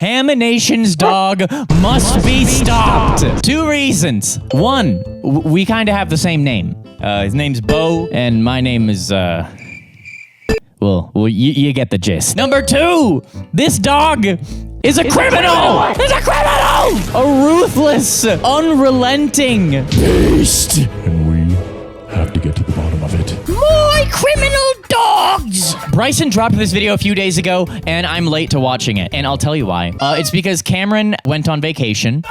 Haminations dog must be stopped. 2 reasons. 1, we kind of have the same name. His name's Bo, and my name is, well, you get the gist. Number 2, this dog is a criminal! He's a criminal! A ruthless, unrelenting beast. And we have to get to the bottom of it. More criminal dogs! Bryson dropped this video a few days ago, and I'm late to watching it. And I'll tell you why. It's because Cameron went on vacation.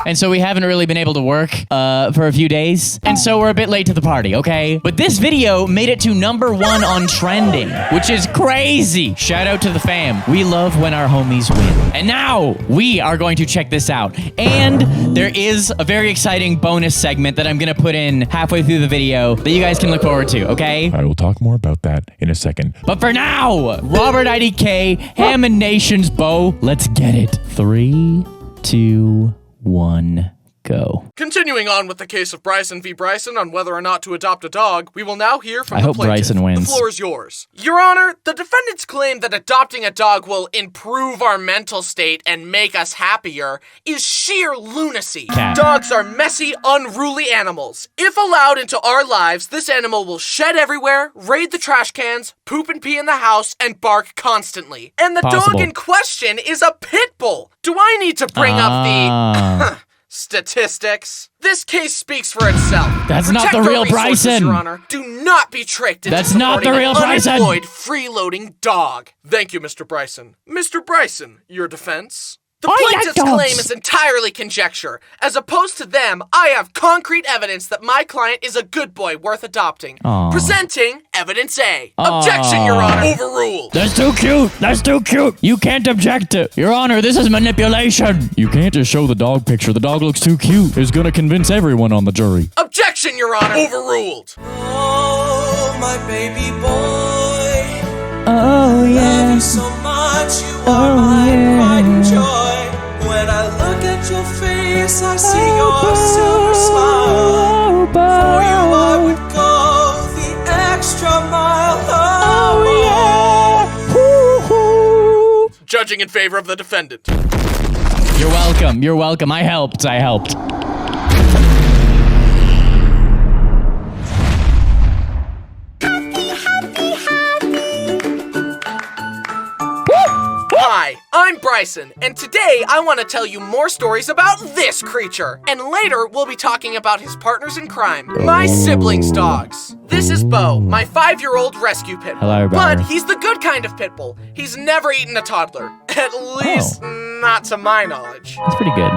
And so we haven't really been able to work for a few days. And so we're a bit late to the party, okay? But this video made it to #1 on trending, which is crazy. Shout out to the fam. We love when our homies win. And now we are going to check this out. And there is a very exciting bonus segment that I'm going to put in halfway through the video that you guys can look forward to, okay? I will talk more about that in a second. But for now, RobertIDK, Haminations, Bo, let's get it. 3, 2, 1, go. Continuing on with the case of Bryson v. Bryson on whether or not to adopt a dog, we will now hear from the plaintiff. I hope Bryson wins. The floor is yours. Your Honor, the defendants claim that adopting a dog will improve our mental state and make us happier is sheer lunacy. Cat. Dogs are messy, unruly animals. If allowed into our lives, this animal will shed everywhere, raid the trash cans, poop and pee in the house, and bark constantly. And the dog in question is a pit bull. Do I need to bring up the statistics? This case speaks for itself. That's not the real Bryson. Your Honor. Do not be tricked into That's not the real Bryson. Unemployed, freeloading dog. Thank you, Mr. Bryson. Mr. Bryson, your defense? The plaintiff's claim is entirely conjecture. As opposed to them, I have concrete evidence that my client is a good boy worth adopting. Presenting evidence A. Objection, Your Honor. Overruled. That's too cute. That's too cute. You can't object to. Your Honor, this is manipulation. You can't just show the dog picture. The dog looks too cute. It's gonna convince everyone on the jury. Objection, Your Honor. Overruled. Oh, my baby boy. Oh, yeah. Love you so much. You are my pride and joy. When I look at your face, I see your silver smile. For you, I would go the extra mile. Oh, yeah. Judging in favor of the defendant. You're welcome. You're welcome. I helped. Hi, I'm Bryson, and today I want to tell you more stories about this creature. And later, we'll be talking about his partners in crime, my siblings' dogs. This is Bo, my 5-year-old rescue pit bull. Hello, Bo. But he's the good kind of pit bull. He's never eaten a toddler. At least, not to my knowledge. That's pretty good.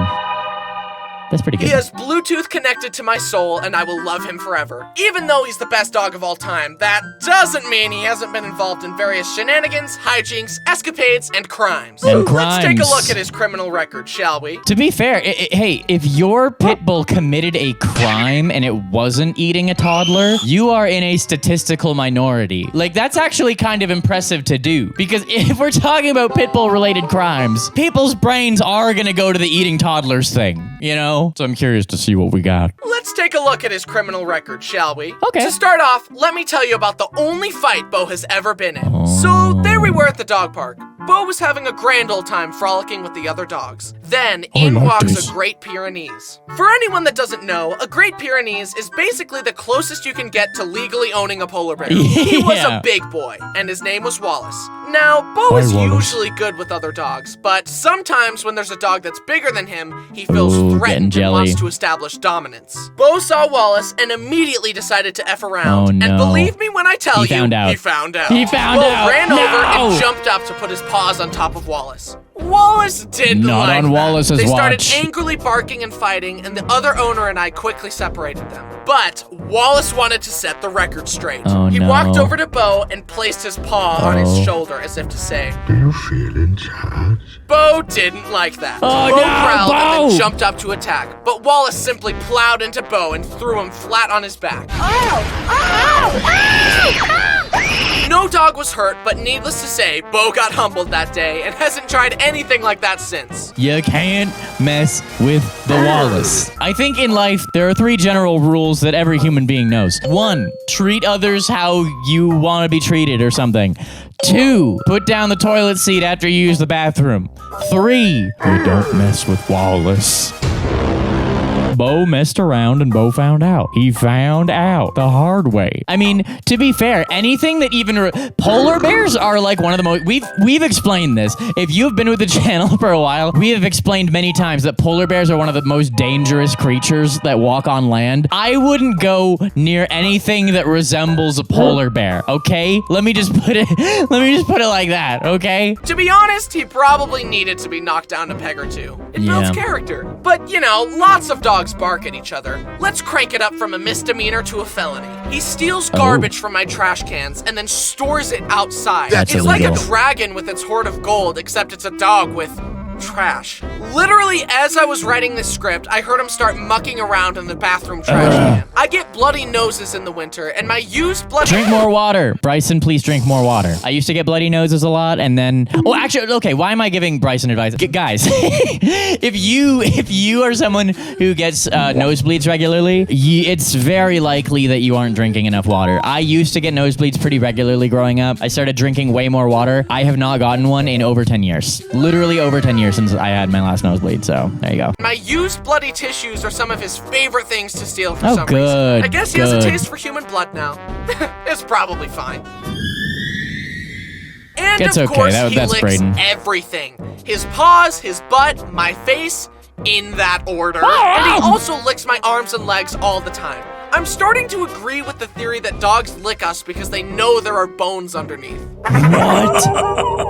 That's pretty good. He has Bluetooth connected to my soul, and I will love him forever. Even though he's the best dog of all time, that doesn't mean he hasn't been involved in various shenanigans, hijinks, escapades, and crimes. Let's take a look at his criminal record, shall we? To be fair, hey, if your pit bull committed a crime and it wasn't eating a toddler, you are in a statistical minority. Like, that's actually kind of impressive to do. Because if we're talking about pit bull-related crimes, people's brains are gonna go to the eating toddlers thing, you know? So I'm curious to see what we got. Let's take a look at his criminal record, shall we? Okay. To start off, let me tell you about the only fight Bo has ever been in. So there we were at the dog park. Bo was having a grand old time frolicking with the other dogs. Then, in walks a Great Pyrenees. For anyone that doesn't know, a Great Pyrenees is basically the closest you can get to legally owning a polar bear. He was a big boy, and his name was Wallace. Now, Bo is usually good with other dogs, but sometimes when there's a dog that's bigger than him, he feels threatened and wants to establish dominance. Bo saw Wallace and immediately decided to F around. And believe me when I tell you, he found out. Bo ran over and jumped up to put his paws on top of Wallace. Wallace didn't like that. Wallace's They started watch. angrily barking and fighting, and the other owner and I quickly separated them. But Wallace wanted to set the record straight. He walked over to Bo and placed his paw on his shoulder as if to say, "Do you feel in charge?" Bo didn't like that. Bo growled and then jumped up to attack, but Wallace simply plowed into Bo and threw him flat on his back. No dog was hurt, but needless to say, Bo got humbled that day and hasn't tried anything like that since. You can't mess with the Wallace. I think in life, there are 3 general rules that every human being knows. 1, treat others how you want to be treated or something. 2, put down the toilet seat after you use the bathroom. 3, you don't mess with Wallace. Bo messed around and Bo found out. He found out the hard way. I mean, to be fair, anything that even polar bears are like one of the most. We've explained this. If you've been with the channel for a while, we have explained many times that polar bears are one of the most dangerous creatures that walk on land. I wouldn't go near anything that resembles a polar bear. Okay, let me just put it like that. Okay. To be honest, he probably needed to be knocked down a peg or 2. It builds character. But, you know, lots of dogs bark at each other. Let's crank it up from a misdemeanor to a felony. He steals garbage from my trash cans and then stores it outside. That's it's like a illegal. dragon with its hoard of gold, except it's a dog with trash. Literally, as I was writing this script, I heard him start mucking around in the bathroom trash can. I get bloody noses in the winter, and my used bloody— Drink more water. Bryson, please drink more water. I used to get bloody noses a lot, and then... Oh, actually, okay, why am I giving Bryson advice? Guys, if you are someone who gets nosebleeds regularly, it's very likely that you aren't drinking enough water. I used to get nosebleeds pretty regularly growing up. I started drinking way more water. I have not gotten one in over 10 years. Literally over 10 years since I had my last nosebleed, so there you go. My used bloody tissues are some of his favorite things to steal for Oh, some good, reason. I guess he has a good. taste for human blood now. It's probably fine. And It's of okay, course, he that's licks Braden. everything. His paws, his butt, my face, in that order. And he also licks my arms and legs all the time. I'm starting to agree with the theory that dogs lick us because they know there are bones underneath. What?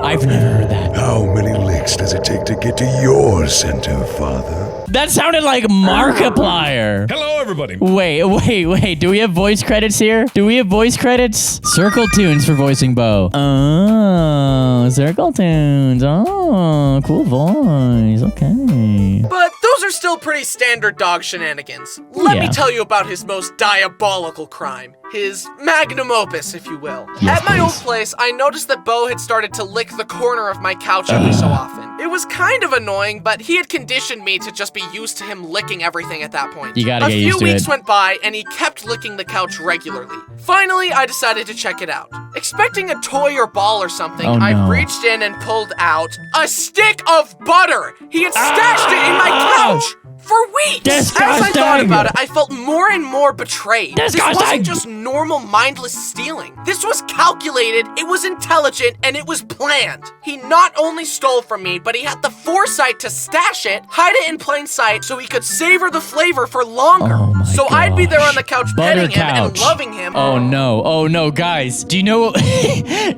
I've never heard that. How many licks does it take to get to your center, father? That sounded like Markiplier. Hello, everybody. Wait. Do we have voice credits here? Do we have voice credits? Circle Tunes for voicing Bo. Oh, Circle Tunes. Oh, cool voice. Okay. But those are still pretty standard dog shenanigans. Let me Yeah. tell you about his most diabolical crime. His magnum opus, if you will. Yes, At my old please. place, I noticed that Bo had started to lick the corner of my couch every so often. It was kind of annoying, but he had conditioned me to just be used to him licking everything at that point. You gotta A get few used to weeks it. went by, and he kept licking the couch regularly. Finally, I decided to check it out. Expecting a toy or ball or something, Oh, I no. reached in and pulled out a stick of butter. He had stashed it in my couch for weeks. As I thought Disgusting. about it, I felt more and more betrayed. This Disgusting. wasn't just normal mindless stealing. This was calculated, it was intelligent, and it was planned. He not only stole from me, but he had the foresight to stash it, hide it in plain sight, so he could savor the flavor for longer. Oh my So I'd be there gosh. on the couch Butter petting him and couch. loving him. Oh no, guys. Do you know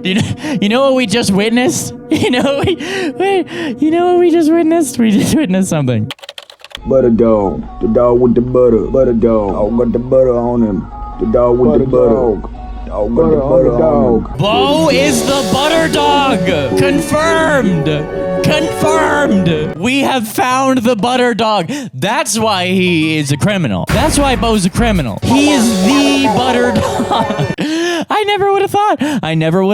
you know what we just witnessed? You know what we just witnessed? We just witnessed something. Butter dog, the dog with the butter. Butter dog, dog got the butter on him. The dog with the butter. Dog got the butter on him. Bo is the butter dog! Confirmed! We have found the butter dog. That's why he is a criminal. That's why Bo's a criminal. He is the butter dog. I never would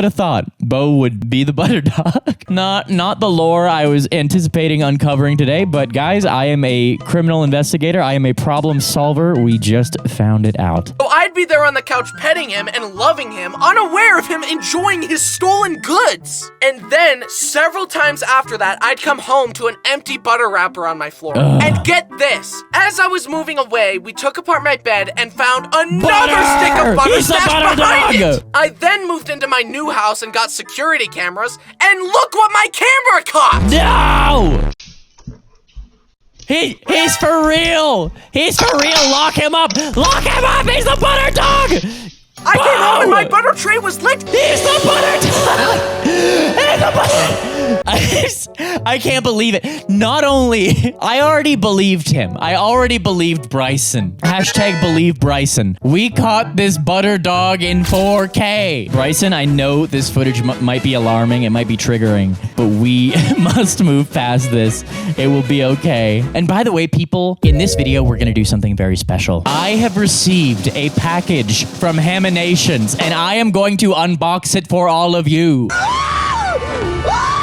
have thought Bo would be the butter dog. Not the lore I was anticipating uncovering today, but guys, I am a criminal investigator. I am a problem solver. We just found it out. So I'd be there on the couch petting him and loving him, unaware of him enjoying his stolen goods. And then, several times after that, I'd come home to an empty butter wrapper on my floor. And get this, as I was moving away, we took apart my bed and found another Butter! stick of butter He's the stashed butter behind dog! it. I then moved into my new house and got security cameras, and look what my camera caught! No! He's for real! He's for real! Lock him up! Lock him up! He's the butter dog! I came home and my butter tray was licked. He's the butter dog! He's the butter... I can't believe it. Not only, I already believed him. I already believed Bryson. Hashtag believe Bryson. We caught this butter dog in 4K. Bryson, I know this footage might be alarming. It might be triggering, but we must move past this. It will be okay. And by the way, people, in this video, we're gonna do something very special. I have received a package from Haminations, and I am going to unbox it for all of you.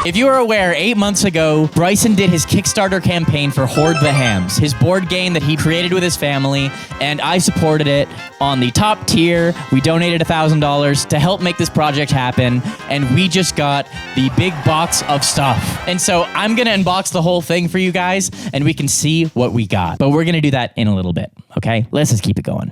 If you are aware, 8 months ago, Bryson did his Kickstarter campaign for Hoard the Hams, his board game that he created with his family, and I supported it on the top tier. We donated $1,000 to help make this project happen, and we just got the big box of stuff. And so I'm gonna unbox the whole thing for you guys, and we can see what we got. But we're gonna do that in a little bit, okay? Let's just keep it going.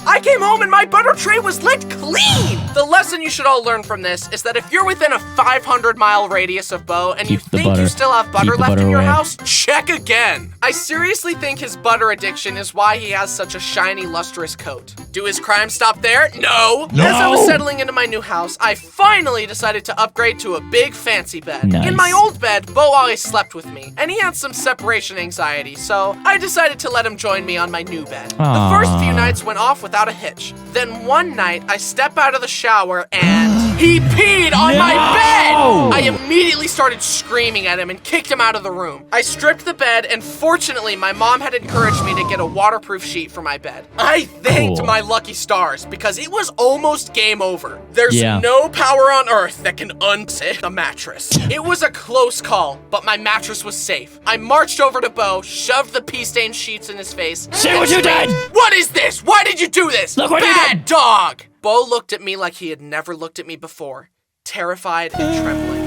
I came home and my butter tray was licked clean! The lesson you should all learn from this is that if you're within a 500-mile radius of Bo and you think you still have butter left in your house, check again. I seriously think his butter addiction is why he has such a shiny, lustrous coat. Do his crimes stop there? No! As I was settling into my new house, I finally decided to upgrade to a big, fancy bed. Nice. In my old bed, Bo always slept with me, and he had some separation anxiety, so I decided to let him join me on my new bed. The first few nights went off without a hitch. Then one night, I step out of the shower and he peed on my bed! I immediately started screaming at him and kicked him out of the room. I stripped the bed, and fortunately, my mom had encouraged me to get a waterproof sheet for my bed. I thanked my lucky stars because it was almost game over. There's no power on earth that can unstick a mattress. It was a close call, but my mattress was safe. I marched over to Bo, shoved the pea-stained sheets in his face. See what you did! What is this? Why did you do this? Look what you Bad dog! Bo looked at me like he had never looked at me before, terrified and trembling.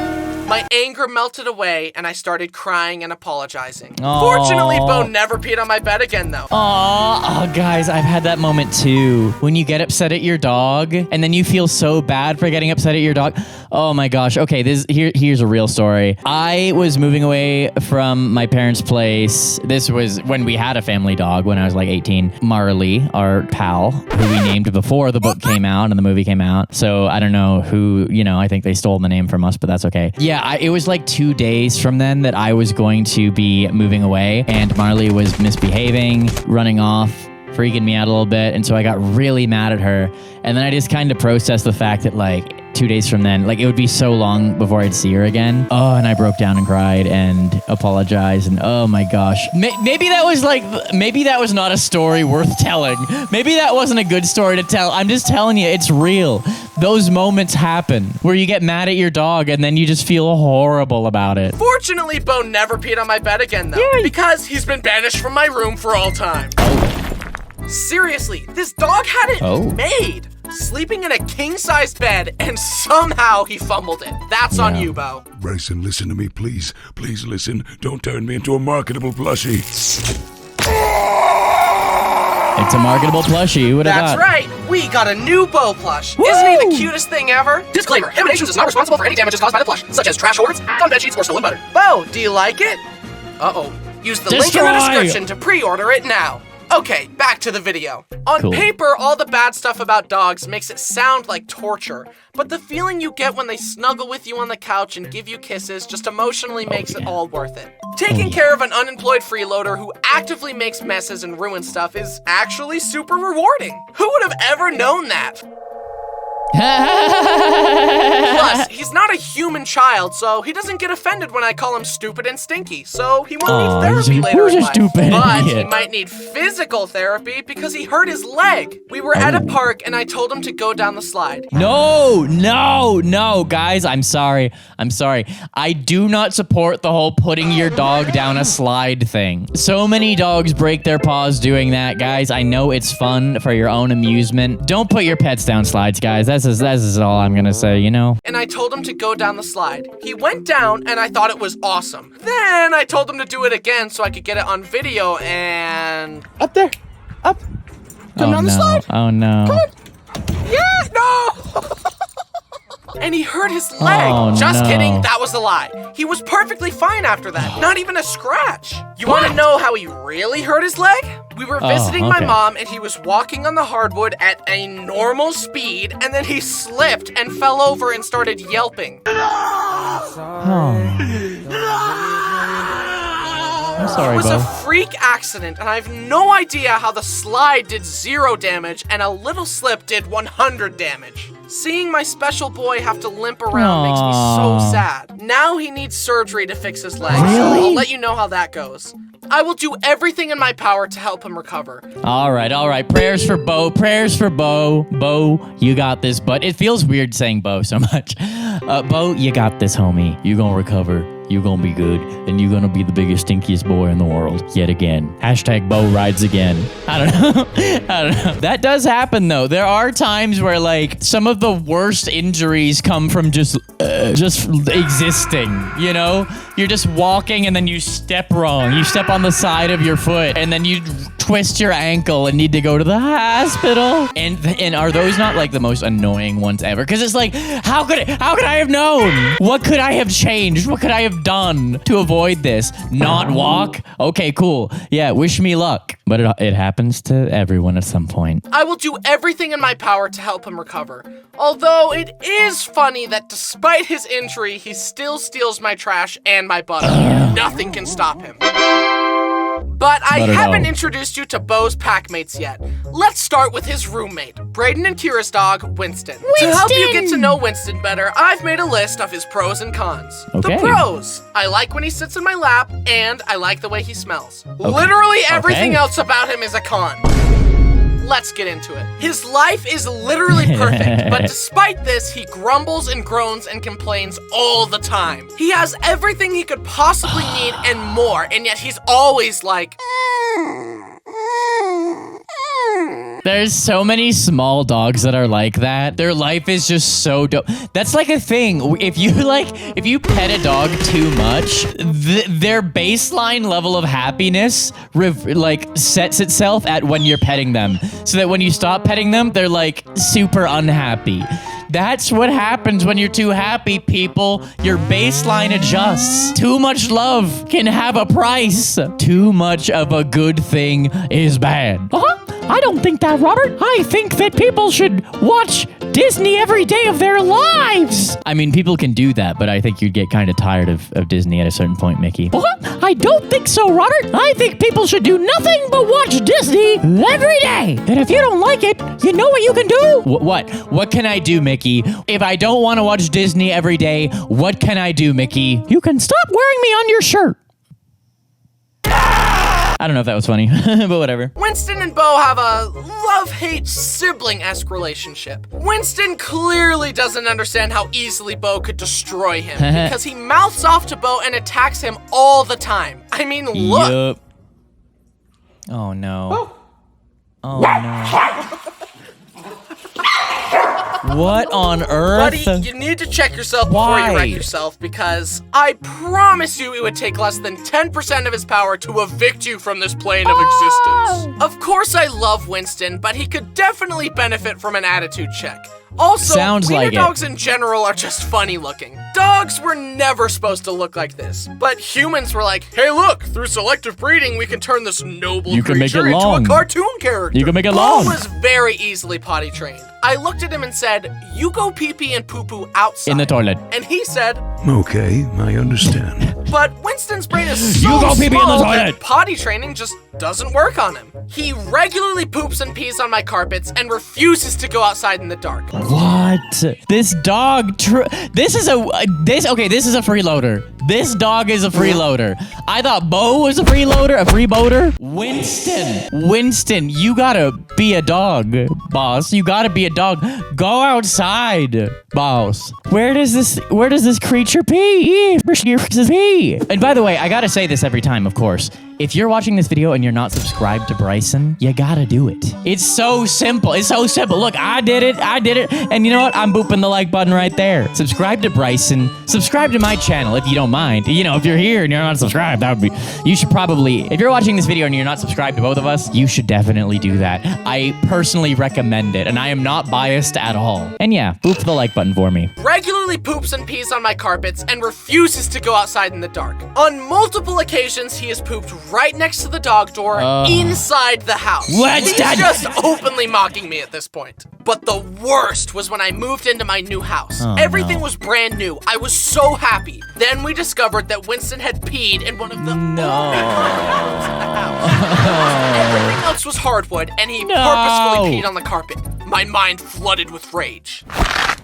My anger melted away, and I started crying and apologizing. Fortunately, Bo never peed on my bed again, though. Oh, guys, I've had that moment too. When you get upset at your dog, and then you feel so bad for getting upset at your dog. Oh my gosh. Okay, here's a real story. I was moving away from my parents' place. This was when we had a family dog when I was like 18. Marley, our pal, who we named before the book came out and the movie came out. So I don't know who, I think they stole the name from us, but that's okay. Yeah, it was like 2 days from then that I was going to be moving away, and Marley was misbehaving, running off, freaking me out a little bit, and so I got really mad at her. And then I just kind of processed the fact that 2 days from then, it would be so long before I'd see her again. Oh, and I broke down and cried and apologized, and oh my gosh. Maybe that was not a story worth telling. Maybe that wasn't a good story to tell. I'm just telling you, it's real. Those moments happen where you get mad at your dog and then you just feel horrible about it. Fortunately, Bo never peed on my bed again, though, because he's been banished from my room for all time. Seriously, this dog had it made. Sleeping in a king-sized bed, and somehow he fumbled it. That's on you, Bo. Bryson, listen to me, please. Please listen. Don't turn me into a marketable plushie. It's a marketable plushie. Who would have thought? That's right. We got a new Bo plush. Woo! Isn't he the cutest thing ever? Disclaimer, Haminations is not responsible for any damages caused by the plush, such as trash hoards, gum bed sheets, or stolen butter. Bo, do you like it? Uh-oh. Use the link in the description to pre-order it now. Okay, back to the video. On paper, all the bad stuff about dogs makes it sound like torture, but the feeling you get when they snuggle with you on the couch and give you kisses just emotionally makes it all worth it. Taking care of an unemployed freeloader who actively makes messes and ruins stuff is actually super rewarding. Who would have ever known that? Plus, he's not a human child, so he doesn't get offended when I call him stupid and stinky, so he won't need therapy later in life. But he might need physical therapy because he hurt his leg. We were at a park and I told him to go down the slide. No, guys, I'm sorry. I do not support the whole putting your dog down a slide thing. So many dogs break their paws doing that, guys. I know it's fun for your own amusement. Don't put your pets down slides, guys. That's all I'm gonna say, And I told him to go down the slide. He went down, and I thought it was awesome. Then I told him to do it again so I could get it on video, and... Up there. Up. Come down the slide. Oh, no. Come on. Yeah, no! And he hurt his leg. Oh, Just no. kidding, that was a lie. He was perfectly fine after that, not even a scratch. You want to know how he really hurt his leg? We were visiting my mom, and he was walking on the hardwood at a normal speed, and then he slipped and fell over and started yelping. I'm sorry, It was Bo. a freak accident, and I have no idea how the slide did 0 damage and a little slip did 100 damage. Seeing my special boy have to limp around makes me so sad. Now he needs surgery to fix his leg, so I'll let you know how that goes. I will do everything in my power to help him recover. All right. Prayers for Bo. Bo, you got this, but it feels weird saying Bo so much. Bo, you got this, homie. You gonna recover. You gonna be good, and you gonna be the biggest, stinkiest boy in the world yet again. Hashtag Bo rides again. I don't know. That does happen though. There are times where like some of the worst injuries come from just existing. You know, you're just walking and then you step wrong. You step on the side of your foot, and then you twist your ankle and need to go to the hospital. And are those not like the most annoying ones ever? Because it's like, how could I have known? What could I have changed? What could I have done to avoid this? Not walk? Okay, cool. Yeah, wish me luck. But it happens to everyone at some point. I will do everything in my power to help him recover. Although it is funny that despite his injury, he still steals my trash and my butter. Nothing can stop him. But I haven't introduced you to Bo's packmates yet. Let's start with his roommate, Braden and Kira's dog, Winston. To help you get to know Winston better, I've made a list of his pros and cons. Okay. The pros: I like when he sits in my lap, and I like the way he smells. Literally everything else about him is a con. Let's get into it. His life is literally perfect, but despite this, he grumbles and groans and complains all the time. He has everything he could possibly need and more, and yet he's always like... There's so many small dogs that are like that. Their life is just so dope. That's like a thing. If you pet a dog too much, their baseline level of happiness sets itself at when you're petting them. So that when you stop petting them, they're like super unhappy. That's what happens when you're too happy, people. Your baseline adjusts. Too much love can have a price. Too much of a good thing is bad. I don't think that, Robert. I think that people should watch Disney every day of their lives. I mean, people can do that, but I think you'd get kind of tired of Disney at a certain point, Mickey. I don't think so, Robert. I think people should do nothing but watch Disney every day. And if you don't like it, you know what you can do? What? What can I do, Mickey? If I don't want to watch Disney every day, what can I do, Mickey? You can stop wearing me on your shirt. I don't know if that was funny, but whatever. Winston and Bo have a love-hate sibling-esque relationship. Winston clearly doesn't understand how easily Bo could destroy him because he mouths off to Bo and attacks him all the time. I mean, look. Yep. Oh no. Oh no. What on earth? Buddy, you need to check yourself before you wreck yourself, because I promise you it would take less than 10% of his power to evict you from this plane of existence. Of course I love Winston, but he could definitely benefit from an attitude check. Also, wiener dogs in general are just funny looking. Dogs were never supposed to look like this, but humans were like, hey look, through selective breeding we can turn this noble creature into a cartoon character. You can make it long. Bo was very easily potty trained. I looked at him and said, you go pee-pee and poo-poo outside. In the toilet. And he said, Okay, I understand. but Winston's brain is so You go pee-pee in the small toilet. that potty training just doesn't work on him. He regularly poops and pees on my carpets and refuses to go outside in the dark. What? This dog, this is a freeloader. This dog is a freeloader. I thought Bo was a freeboater. Winston, you gotta be a dog, boss. You gotta be a dog. Go outside, boss. Where does this creature pee? And by the way, I gotta say this every time, of course. If you're watching this video and you're not subscribed to Bryson, you gotta do it. It's so simple. Look, I did it. And you know what? I'm booping the like button right there. Subscribe to Bryson. Subscribe to my channel if you don't mind. You know, if you're here and you're not subscribed, you should probably, if you're watching this video and you're not subscribed to both of us, you should definitely do that. I personally recommend it, and I am not biased at all. And yeah, boop the like button for me. Regularly poops and pees on my carpets and refuses to go outside in the dark. On multiple occasions, he has pooped right next to the dog door inside the house. What's He's that? just openly mocking me at this point. But the worst was when I moved into my new house. Everything was brand new. I was so happy. Then we discovered that Winston had peed in one of the only rooms in the house. Everything else was hardwood, and he purposefully peed on the carpet. My mind flooded with rage.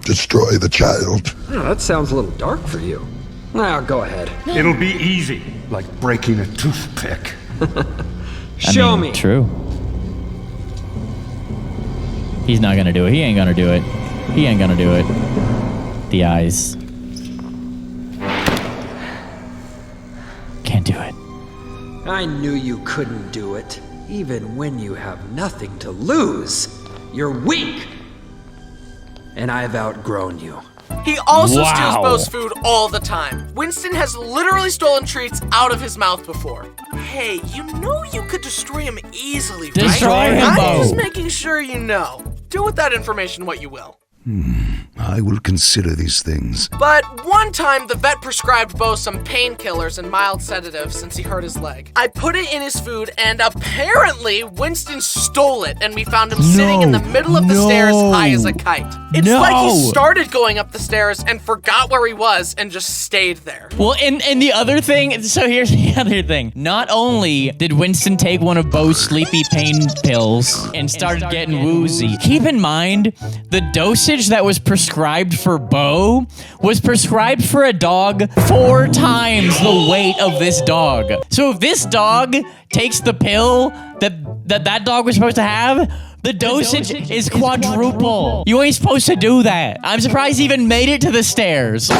Destroy the child. Oh, that sounds a little dark for you. Now, go ahead. It'll be easy, like breaking a toothpick. Show me. True. He's not gonna do it. He ain't gonna do it. He ain't gonna do it. The eyes. Can't do it. I knew you couldn't do it. Even when you have nothing to lose, you're weak. And I've outgrown you. He also steals Bo's food all the time. Winston has literally stolen treats out of his mouth before. Hey, you know you could destroy him easily, right? Destroy him, I'm Bo. just making sure you know. Do with that information what you will. I will consider these things. But one time, the vet prescribed Bo some painkillers and mild sedatives since he hurt his leg. I put it in his food, and apparently, Winston stole it, and we found him sitting in the middle of the stairs high as a kite. It's like he started going up the stairs and forgot where he was and just stayed there. Well, and the other thing, so here's the other thing. Not only did Winston take one of Bo's sleepy pain pills and started getting woozy, keep in mind, the dosage that was prescribed for Bo was prescribed for a dog 4 times the weight of this dog. So if this dog takes the pill that dog was supposed to have, the dosage is quadruple. You ain't supposed to do that. I'm surprised he even made it to the stairs.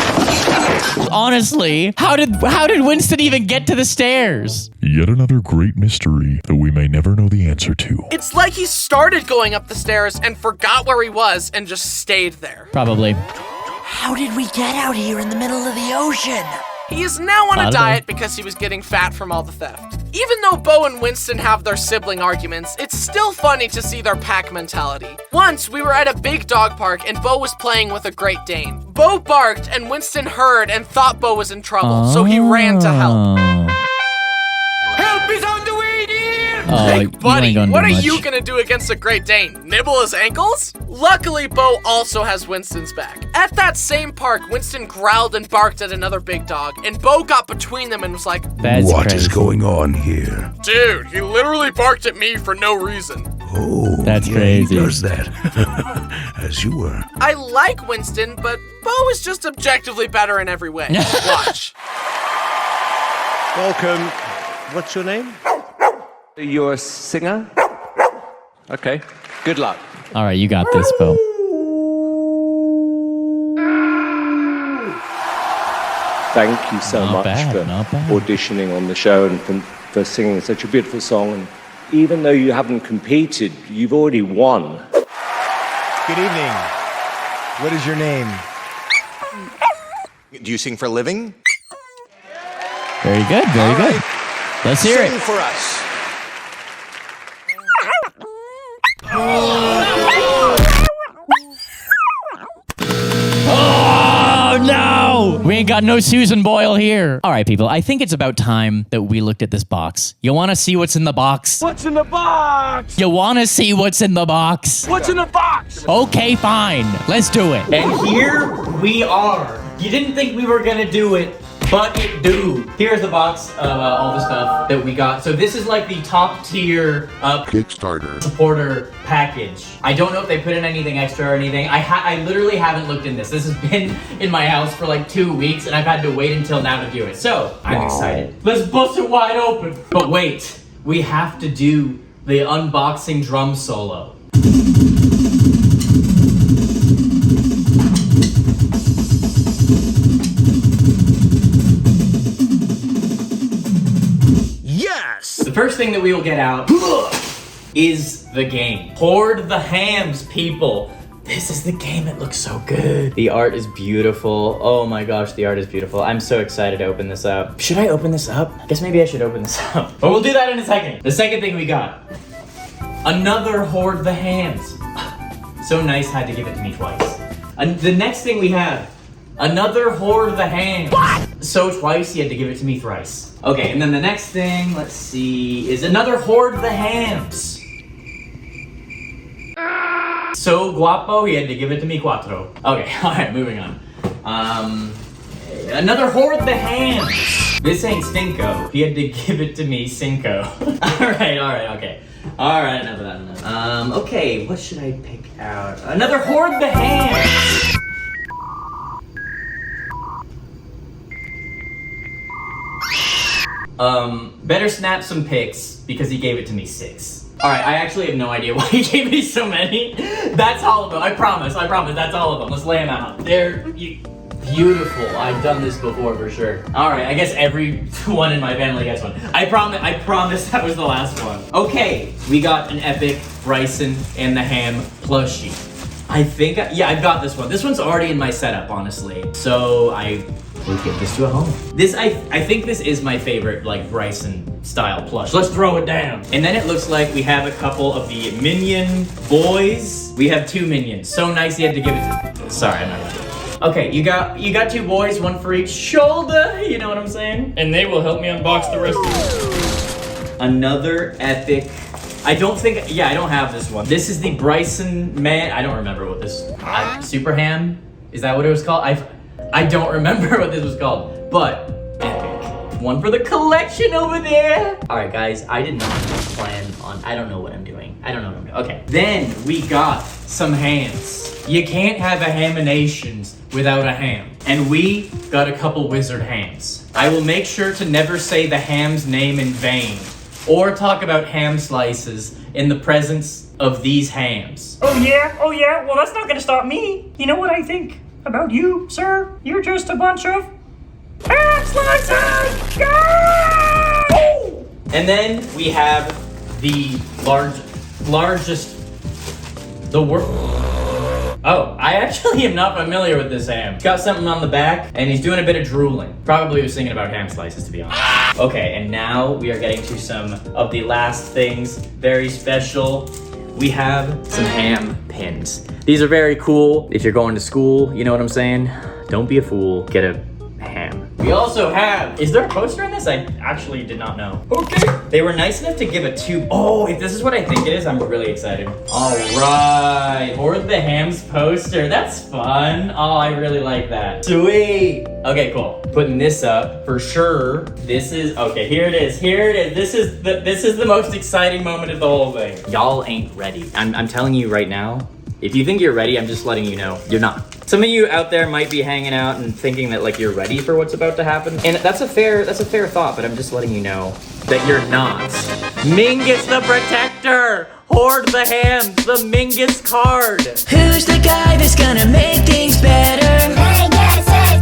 Honestly, how did Winston even get to the stairs? Yet another great mystery that we may never know the answer to. It's like he started going up the stairs and forgot where he was and just stayed there. Probably. How did we get out here in the middle of the ocean? He is now on a diet because he was getting fat from all the theft. Even though Bo and Winston have their sibling arguments, it's still funny to see their pack mentality. Once, we were at a big dog park and Bo was playing with a Great Dane. Bo barked and Winston heard and thought Bo was in trouble, so he ran to help. Help is on the way, dear! Hey, buddy, what are you gonna do against a Great Dane? Nibble his ankles? Luckily, Bo also has Winston's back. At that same park, Winston growled and barked at another big dog, and Bo got between them and was like, What is going on here? Dude, he literally barked at me for no reason. Oh, that's yeah, crazy. He does that. As you were. I like Winston, but Bo is just objectively better in every way. Watch. Welcome. What's your name? You're a singer? Okay. Good luck. All right, you got this, Bo. Thank you so much for not bad. auditioning on the show and for singing such a beautiful song. And even though you haven't competed, you've already won. Good evening. What is your name? Do you sing for a living? Very good, very good. Let's hear Sing it. for us. Oh, no! We ain't got no Susan Boyle here. All right, people, I think it's about time that we looked at this box. You want to see what's in the box? What's in the box? You want to see what's in the box? What's in the box? Okay, fine. Let's do it. And here we are. You didn't think we were gonna do it, but it do. Here's the box of all the stuff that we got. So this is like the top tier Kickstarter supporter package. I don't know if they put in anything extra or anything. I literally haven't looked in this. This has been in my house for like 2 weeks and I've had to wait until now to do it. So I'm excited. Let's bust it wide open. But wait, we have to do the unboxing drum solo. The first thing that we will get out is the game. Hoard the hams, people. This is the game. It looks so good. The art is beautiful. Oh my gosh, the art is beautiful. I'm so excited to open this up. Should I open this up? I guess maybe I should open this up. But we'll do that in a second. The second thing we got. Another Hoard the hams. So nice, had to give it to me twice. And the next thing we have. Another Hoard the hams. What? So twice, he had to give it to me thrice. Okay, and then the next thing, let's see, is another Hoard the hams. So guapo, he had to give it to me cuatro. Okay, alright, moving on. Another Hoard the hams. This ain't Stinko. He had to give it to me cinco. Alright, okay. Alright, enough of that. Okay, what should I pick out? Another Hoard the hams. Better snap some pics because he gave it to me 6. All right, I actually have no idea why he gave me so many. That's all of them. I promise, that's all of them. Let's lay them out. They're beautiful. I've done this before for sure. All right, I guess everyone in my family gets one. I promise that was the last one. Okay, we got an epic Bryson and the Ham plushie. I think, yeah, I've got this one. This one's already in my setup, honestly. So I will give this to a home. This, I think this is my favorite, like, Bryson style plush. Let's throw it down. And then it looks like we have a couple of the Minion boys. We have 2 Minions. So nice he had to give it to, sorry, I'm not gonna do it. Okay, you got 2 boys, 1 for each shoulder, you know what I'm saying? And they will help me unbox the rest of it. Another epic, I don't have this one. This is the Bryson man, I don't remember what this, Super Ham? Is that what it was called? I don't remember what this was called, but epic. One for the collection over there. All right, guys, I did not plan on, I don't know what I'm doing. Okay, then we got some hams. You can't have a Haminations without a ham. And we got a couple wizard hams. I will make sure to never say the ham's name in vain or talk about ham slices in the presence of these hams. Oh yeah? Well, that's not gonna stop me. You know what I think about you, sir? You're just a bunch of ham slices! Go! And then we have the largest, the world. Oh, I actually am not familiar with this ham. He's got something on the back, and he's doing a bit of drooling. Probably was thinking about ham slices, to be honest. Okay, and now we are getting to some of the last things. Very special. We have some ham pins. These are very cool. If you're going to school, you know what I'm saying? Don't be a fool, get a ham. We also have, is there a poster in this? I actually did not know. Okay. They were nice enough to give a 2. Oh, if this is what I think it is, I'm really excited. All right, Hoard the Hams poster. That's fun. Oh, I really like that. Sweet. Okay, cool. Putting this up for sure. This is, okay, here it is. This is the most exciting moment of the whole thing. Y'all ain't ready. I'm telling you right now, if you think you're ready, I'm just letting you know, you're not. Some of you out there might be hanging out and thinking that like you're ready for what's about to happen. And that's a fair thought, but I'm just letting you know that you're not. Mingus the Protector! Hoard the Hams, the Mingus card! Who's the guy that's gonna make things better? Mingus is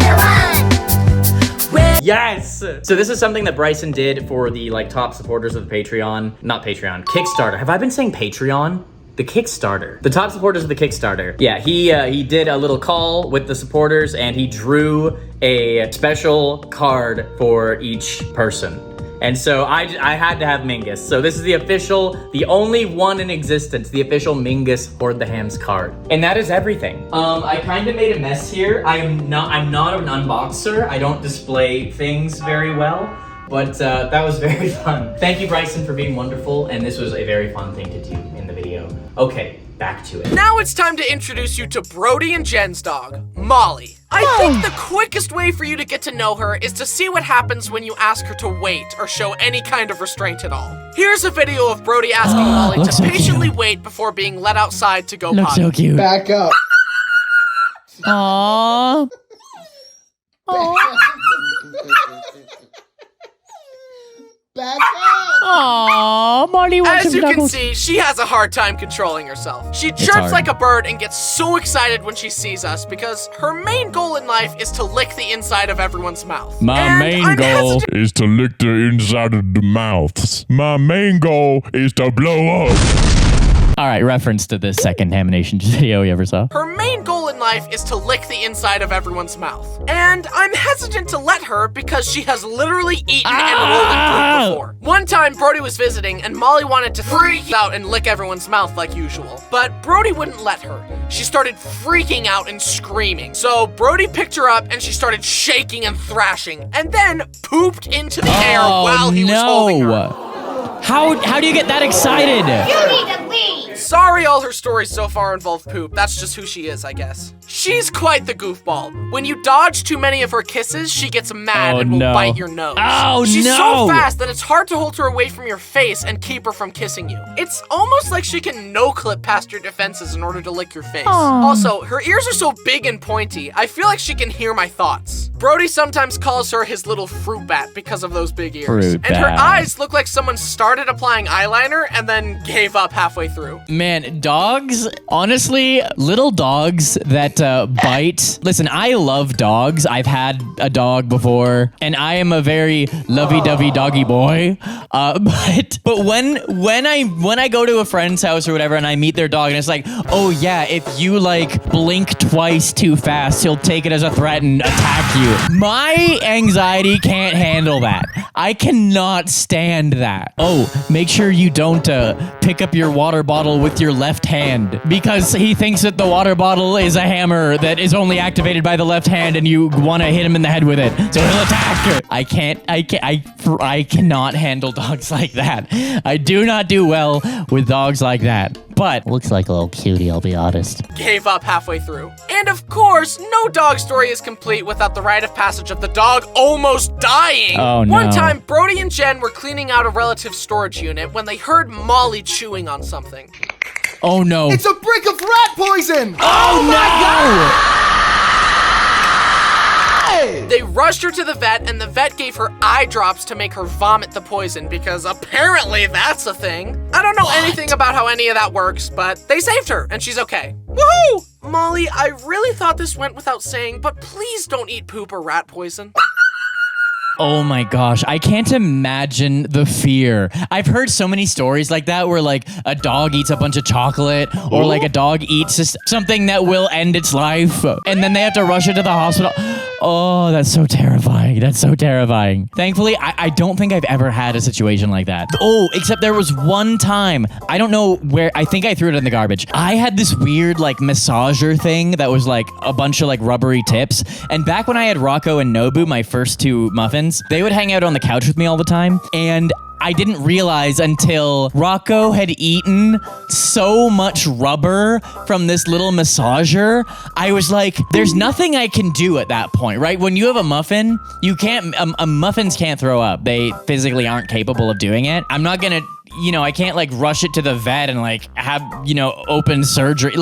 the one! Yes! So this is something that Bryson did for the like top supporters of the Patreon. Not Patreon, Kickstarter. Have I been saying Patreon? The Kickstarter. The top supporters of the Kickstarter. Yeah, he did a little call with the supporters and he drew a special card for each person. And so I had to have Mingus. So this is the only one in existence, the official Mingus Hoard the Hams card. And that is everything. I kind of made a mess here. I'm not an unboxer. I don't display things very well. But that was very fun. Thank you, Bryson, for being wonderful. And this was a very fun thing to do in the video. Okay, back to it. Now it's time to introduce you to Brody and Jen's dog, Molly. I think the quickest way for you to get to know her is to see what happens when you ask her to wait or show any kind of restraint at all. Here's a video of Brody asking Molly to patiently wait before being let outside to go potty. Looks so cute. Back up. Aww. Back up. Aww, Molly wants As some you can knuckles. see, she has a hard time controlling herself. She chirps hard. like a bird and gets so excited when she sees us because her main goal in life is to lick the inside of everyone's mouth. My And main I'm goal Is to lick the inside of the mouths. My main goal is to blow up. All right, reference to this second Haminations video you ever saw. Her main goal in life is to lick the inside of everyone's mouth. And I'm hesitant to let her because she has literally eaten and rolled in poop before. One time, Brody was visiting and Molly wanted to freak out and lick everyone's mouth like usual. But Brody wouldn't let her. She started freaking out and screaming. So Brody picked her up and she started shaking and thrashing and then pooped into the air while he was holding her. How do you get that excited? You need to leave! Sorry all her stories so far involve poop. That's just who she is, I guess. She's quite the goofball. When you dodge too many of her kisses, she gets mad and will bite your nose. Oh, She's no. so fast that it's hard to hold her away from your face and keep her from kissing you. It's almost like she can no-clip past your defenses in order to lick your face. Also, her ears are so big and pointy, I feel like she can hear my thoughts. Brody sometimes calls her his little fruit bat because of those big ears. And her eyes look like someone started applying eyeliner and then gave up halfway through. Man, dogs, honestly, little dogs that bite. Listen, I love dogs. I've had a dog before, and I am a very lovey-dovey doggy boy. But when I go to a friend's house or whatever, and I meet their dog, and it's like, oh yeah, if you like blink twice too fast, he'll take it as a threat and attack you. My anxiety can't handle that. I cannot stand that. Oh, make sure you don't pick up your water bottle with your left hand, because he thinks that the water bottle is a hammer that is only activated by the left hand, and you want to hit him in the head with it, so he'll attack. I cannot handle dogs like that. I do not do well with dogs like that. But looks like a little cutie, I'll be honest. Gave up halfway through. And of course, no dog story is complete without the rite of passage of the dog almost dying. Oh, no. One time, Brody and Jen were cleaning out a relative's storage unit when they heard Molly chewing on something. Oh no. It's a brick of rat poison! Oh my God! They rushed her to the vet, and the vet gave her eye drops to make her vomit the poison, because apparently that's a thing. I don't know anything about how any of that works, but they saved her, and she's okay. Woohoo! Molly, I really thought this went without saying, but please don't eat poop or rat poison. Oh my gosh, I can't imagine the fear. I've heard so many stories like that where like a dog eats a bunch of chocolate, or like a dog eats something that will end its life, and then they have to rush it to the hospital. Oh, that's so terrifying. That's so terrifying. Thankfully, I don't think I've ever had a situation like that. Oh, except there was one time, I don't know where, I think I threw it in the garbage. I had this weird like massager thing that was like a bunch of like rubbery tips. And back when I had Rocco and Nobu, my first two muffins, they would hang out on the couch with me all the time. And I didn't realize until Rocco had eaten so much rubber from this little massager. I was like, there's nothing I can do at that point, right? When you have a muffin, you can't, muffins can't throw up. They physically aren't capable of doing it. I'm not gonna, I can't like rush it to the vet and like have, open surgery,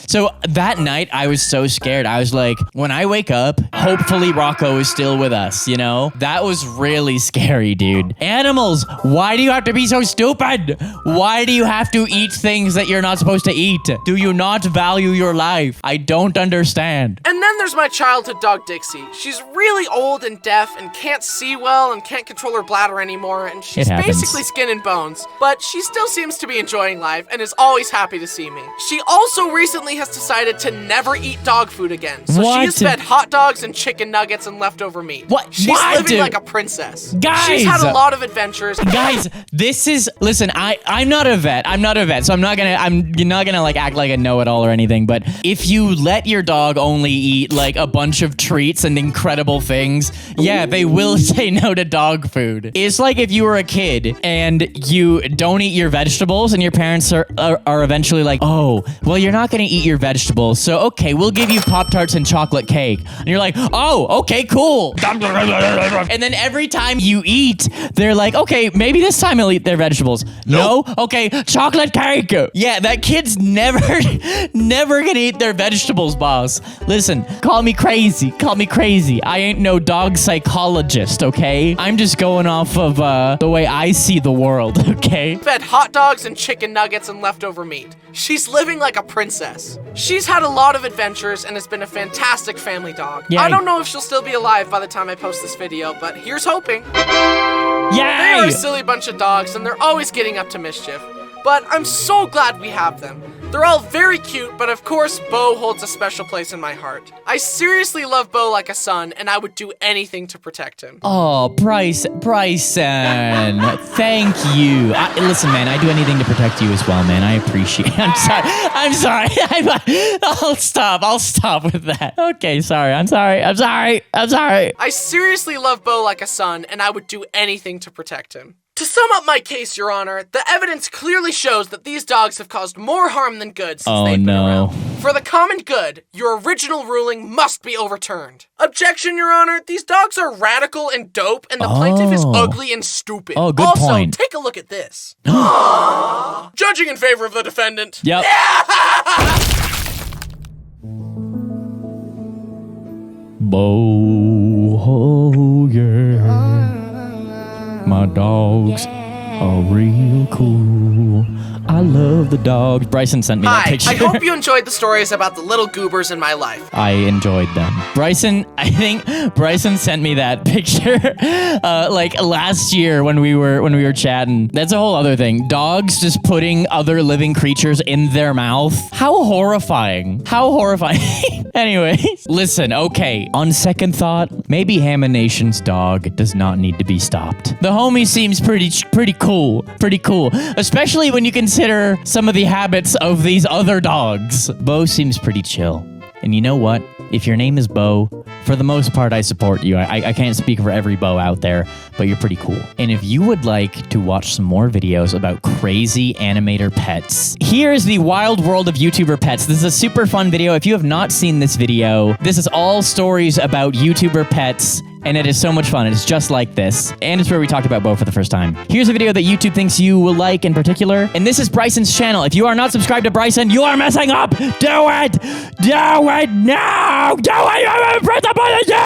So that night I was so scared. I was like, when I wake up, hopefully Rocco is still with us, That was really scary, dude. Animals, why do you have to be so stupid? Why do you have to eat things that you're not supposed to eat? Do you not value your life? I don't understand. And then there's my childhood dog, Dixie. She's really old and deaf and can't see well and can't control her bladder anymore, and she's basically skin and bones, but she still seems to be enjoying life and is always happy to see me. She also recently has decided to never eat dog food again, so she is fed hot dogs and chicken nuggets and leftover meat. What? She's living like a princess. Guys! She's had a lot of adventures. Guys, listen, I'm not a vet, so you're not gonna like act like a know-it-all or anything, but if you let your dog only eat like a bunch of treats and incredible things, yeah, they will say no to dog food. It's like if you were a kid and you don't eat your vegetables and your parents are eventually like, oh, well, you're not gonna eat your vegetables, so okay, we'll give you Pop-Tarts and chocolate cake. And you're like, oh, okay, cool. And then every time you eat, they're like, okay, maybe this time he'll eat their vegetables. No? Okay, chocolate cake. Yeah, that kid's never gonna eat their vegetables, boss. Listen, call me crazy. I ain't no dog psychologist, okay? I'm just going off of the way I see the world, okay? Fed hot dogs and chicken nuggets and leftover meat. She's living like a princess. She's had a lot of adventures and has been a fantastic family dog. Yay. I don't know if she'll still be alive by the time I post this video, but here's hoping. Yay! They are a silly bunch of dogs and they're always getting up to mischief, but I'm so glad we have them. They're all very cute, but of course, Bo holds a special place in my heart. I seriously love Bo like a son, and I would do anything to protect him. Oh, Bryson, thank you. Listen, man, I do anything to protect you as well, man. I appreciate it. I'm sorry. I'll stop with that. Okay, sorry. I'm sorry. I seriously love Bo like a son, and I would do anything to protect him. To sum up my case, Your Honor, the evidence clearly shows that these dogs have caused more harm than good since they've been around. For the common good, your original ruling must be overturned. Objection, Your Honor. These dogs are radical and dope, and the plaintiff is ugly and stupid. Oh, good also, point. take a look at this. Judging in favor of the defendant. Yep. Bo, oh yeah. My dogs are real cool. I love the dogs. Bryson sent me that Hi, picture. I hope you enjoyed the stories about the little goobers in my life. I enjoyed them. Bryson, I think Bryson sent me that picture like last year when we were chatting. That's a whole other thing. Dogs just putting other living creatures in their mouth. How horrifying. How horrifying. Anyways, listen, okay, on second thought, maybe Haminations' dog does not need to be stopped. The homie seems pretty cool. Pretty cool. Especially when you consider some of the habits of these other dogs. Bo seems pretty chill. And you know what? If your name is Bo, for the most part, I support you. I can't speak for every Bo out there, but you're pretty cool. And if you would like to watch some more videos about crazy animator pets, here's the wild world of YouTuber pets. This is a super fun video. If you have not seen this video, this is all stories about YouTuber pets, and it is so much fun. It's just like this. And it's where we talked about Bo for the first time. Here's a video that YouTube thinks you will like in particular. And this is Bryson's channel. If you are not subscribed to Bryson, you are messing up. Do it. Do it now. Do it. Press the button.